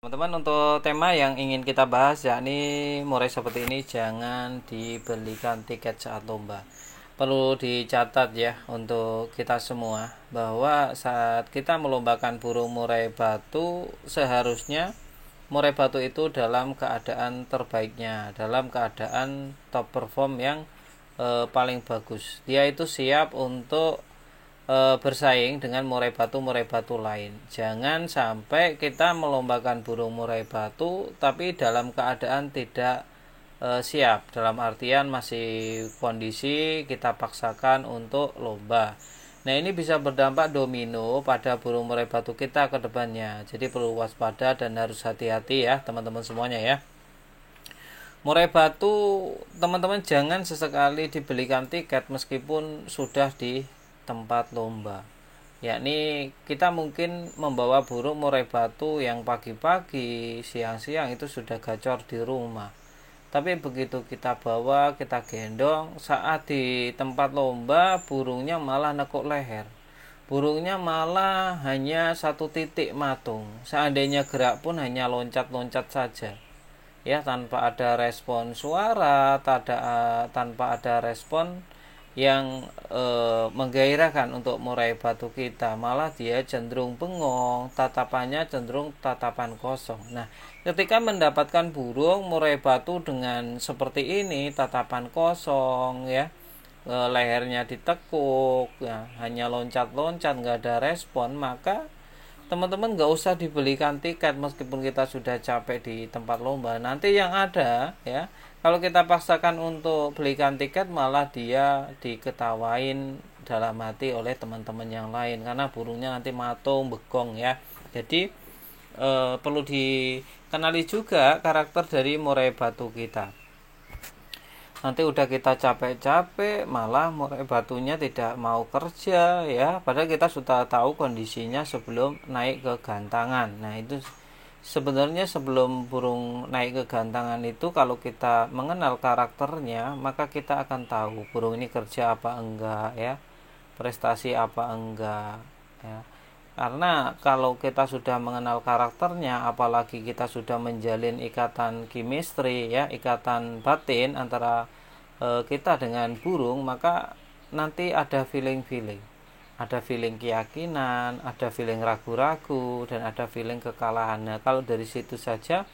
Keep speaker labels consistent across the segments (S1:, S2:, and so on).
S1: Teman-teman, untuk tema yang ingin kita bahas yakni murai seperti ini jangan dibelikan tiket saat lomba. Perlu dicatat ya untuk kita semua bahwa saat kita melombakan burung murai batu, seharusnya murai batu itu dalam keadaan terbaiknya, dalam keadaan top perform yang paling bagus. Dia itu siap untuk bersaing dengan murai batu lain. Jangan sampai kita melombakan burung murai batu tapi dalam keadaan tidak siap, dalam artian masih kondisi kita paksakan untuk lomba. Nah, ini bisa berdampak domino pada burung murai batu kita ke depannya. Jadi perlu waspada dan harus hati-hati ya teman-teman semuanya ya. Murai batu, teman-teman jangan sesekali dibelikan tiket meskipun sudah di tempat lomba. Yakni kita mungkin membawa burung murai batu yang pagi-pagi, siang-siang itu sudah gacor di rumah. Tapi begitu kita bawa, kita gendong, saat di tempat lomba burungnya malah nekuk leher. Burungnya malah hanya satu titik matung. Seandainya gerak pun hanya loncat-loncat saja. Ya, tanpa ada respon suara, tanpa ada respon yang menggairahkan untuk murai batu kita, malah dia cenderung bengong, tatapannya cenderung tatapan kosong. Nah, ketika mendapatkan burung murai batu dengan seperti ini, tatapan kosong ya, lehernya ditekuk ya, hanya loncat-loncat, nggak ada respon, maka teman-teman nggak usah dibelikan tiket meskipun kita sudah capek di tempat lomba. Nanti yang ada ya, kalau kita paksakan untuk belikan tiket malah dia diketawain dalam hati oleh teman-teman yang lain karena burungnya nanti matung, begong ya. Jadi perlu dikenali juga karakter dari murai batu kita. Nanti udah kita capek-capek malah murai batunya tidak mau kerja ya, padahal kita sudah tahu kondisinya sebelum naik ke gantangan. Nah, itu sebenarnya sebelum burung naik ke gantangan itu kalau kita mengenal karakternya, maka kita akan tahu burung ini kerja apa enggak ya, prestasi apa enggak ya. Karena kalau kita sudah mengenal karakternya, apalagi kita sudah menjalin ikatan chemistry ya, ikatan batin antara kita dengan burung, maka nanti ada feeling-feeling. Ada feeling keyakinan, ada feeling ragu-ragu, dan ada feeling kekalahan. Nah, kalau dari situ saja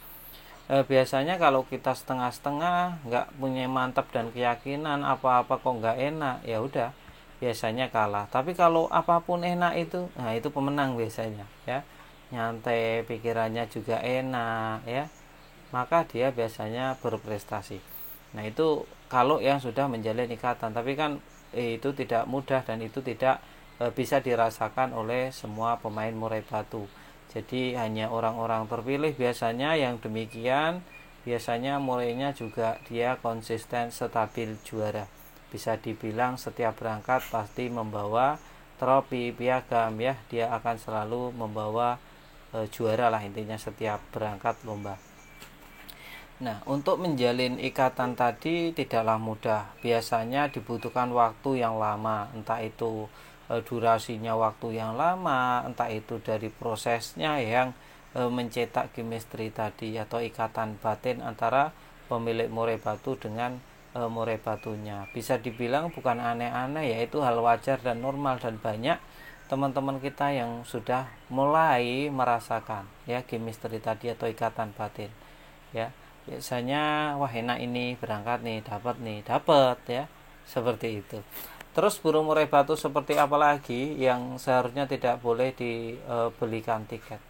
S1: biasanya kalau kita setengah-setengah, nggak punya mantap dan keyakinan, apa-apa kok nggak enak, ya udah biasanya kalah. Tapi kalau apapun enak itu, nah itu pemenang biasanya ya. Nyantai, pikirannya juga enak ya, maka dia biasanya berprestasi. Nah, itu kalau yang sudah menjalin ikatan. Tapi kan itu tidak mudah dan itu tidak bisa dirasakan oleh semua pemain murai batu. Jadi hanya orang-orang terpilih biasanya yang demikian. Biasanya murainya juga dia konsisten, stabil, juara. Bisa dibilang setiap berangkat pasti membawa trofi, piagam ya, dia akan selalu membawa juara lah intinya setiap berangkat lomba. Nah, untuk menjalin ikatan tadi tidaklah mudah. Biasanya dibutuhkan waktu yang lama, entah itu durasinya waktu yang lama, entah itu dari prosesnya yang mencetak chemistry tadi atau ikatan batin antara pemilik murai batu dengan murai batunya. Bisa dibilang bukan aneh-aneh, yaitu hal wajar dan normal, dan banyak teman-teman kita yang sudah mulai merasakan ya chemistry tadi atau ikatan batin ya. Biasanya wah enak ini, berangkat nih, dapat ya, seperti itu. Terus burung murai batu seperti apa lagi yang seharusnya tidak boleh dibelikan tiket?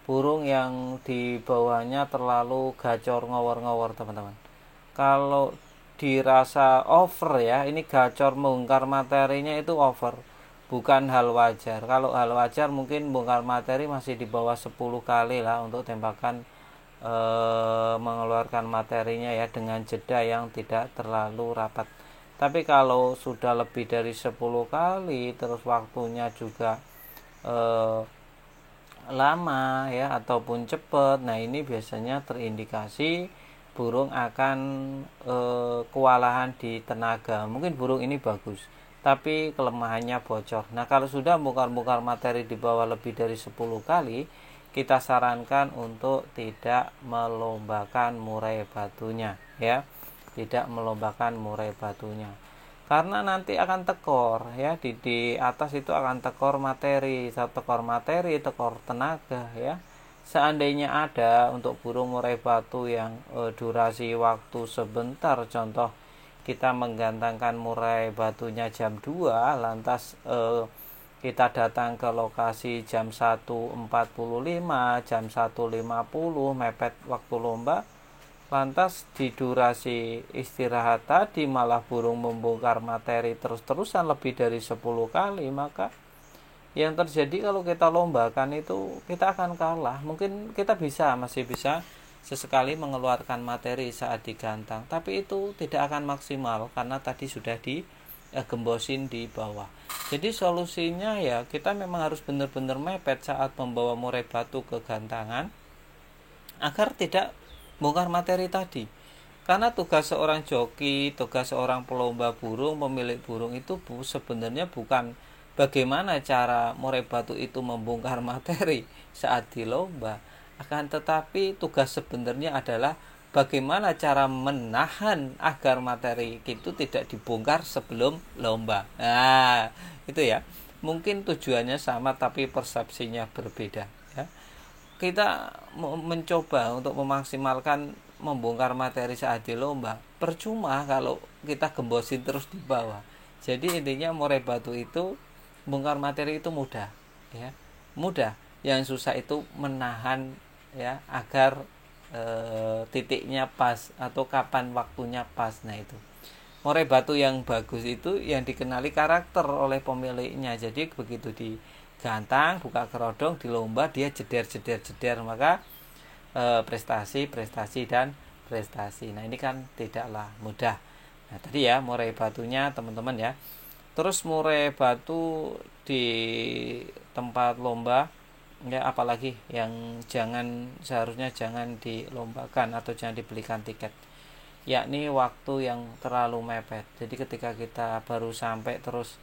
S1: Burung yang dibawanya terlalu gacor ngawur-ngawur teman-teman. Kalau dirasa over ya, ini gacor membongkar materinya itu over, bukan hal wajar. Kalau hal wajar mungkin bongkar materi masih di bawah 10 kali lah untuk tembakan mengeluarkan materinya ya, dengan jeda yang tidak terlalu rapat. Tapi kalau sudah lebih dari 10 kali terus waktunya juga lama ya ataupun cepat, nah ini biasanya terindikasi burung akan kewalahan di tenaga. Mungkin burung ini bagus tapi kelemahannya bocor. Nah, kalau sudah bongkar-bongkar materi di bawah lebih dari 10 kali, kita sarankan untuk tidak melombakan murai batunya ya, tidak melombakan murai batunya, karena nanti akan tekor ya, di atas itu akan tekor materi, tekor tenaga ya. Seandainya ada untuk burung murai batu yang durasi waktu sebentar, contoh kita menggantangkan murai batunya jam 2, lantas kita datang ke lokasi jam 1.45, jam 1.50 mepet waktu lomba, lantas di durasi istirahat tadi malah burung membongkar materi terus-terusan lebih dari 10 kali, maka yang terjadi kalau kita lombakan itu kita akan kalah. Mungkin kita masih bisa sesekali mengeluarkan materi saat digantang, tapi itu tidak akan maksimal karena tadi sudah digembosin di bawah. Jadi solusinya ya kita memang harus benar-benar mepet saat membawa murai batu ke gantangan agar tidak bongkar materi tadi. Karena tugas seorang joki, tugas seorang pelomba burung, pemilik burung itu sebenarnya bukan bagaimana cara murai batu itu membongkar materi saat dilomba, akan tetapi tugas sebenarnya adalah bagaimana cara menahan agar materi itu tidak dibongkar sebelum lomba. Nah, itu ya. Mungkin tujuannya sama tapi persepsinya berbeda ya. Kita mencoba untuk memaksimalkan membongkar materi saat di lomba, percuma kalau kita gembosin terus di bawah. Jadi intinya murai batu itu bongkar materi itu mudah ya, mudah. Yang susah itu menahan ya agar titiknya pas atau kapan waktunya pas. Nah itu murai batu yang bagus itu yang dikenali karakter oleh pemiliknya. Jadi begitu digantang, buka kerodong, di lomba dia jeder, maka prestasi dan prestasi. Nah ini kan tidaklah mudah. Nah tadi ya murai batunya teman-teman ya. Terus murai batu di tempat lomba ya, apalagi yang seharusnya jangan dilombakan atau jangan dibelikan tiket, yakni waktu yang terlalu mepet. Jadi ketika kita baru sampai terus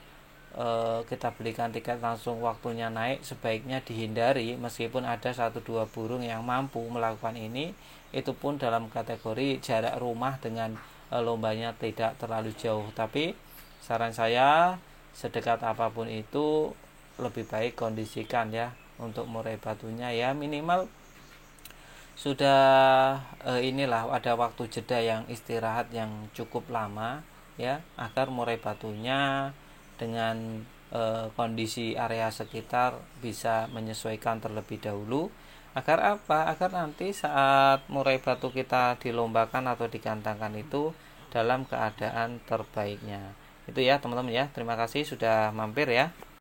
S1: kita belikan tiket langsung waktunya naik, sebaiknya dihindari. Meskipun ada 1-2 burung yang mampu melakukan ini, itu pun dalam kategori jarak rumah dengan lombanya tidak terlalu jauh. Tapi saran saya, sedekat apapun itu lebih baik kondisikan ya untuk murai batunya ya, minimal sudah inilah ada waktu jeda yang istirahat yang cukup lama ya, agar murai batunya dengan kondisi area sekitar bisa menyesuaikan terlebih dahulu. Agar apa? Agar nanti saat murai batu kita dilombakan atau digantangkan itu dalam keadaan terbaiknya. Itu ya teman-teman ya. Terima kasih sudah mampir ya.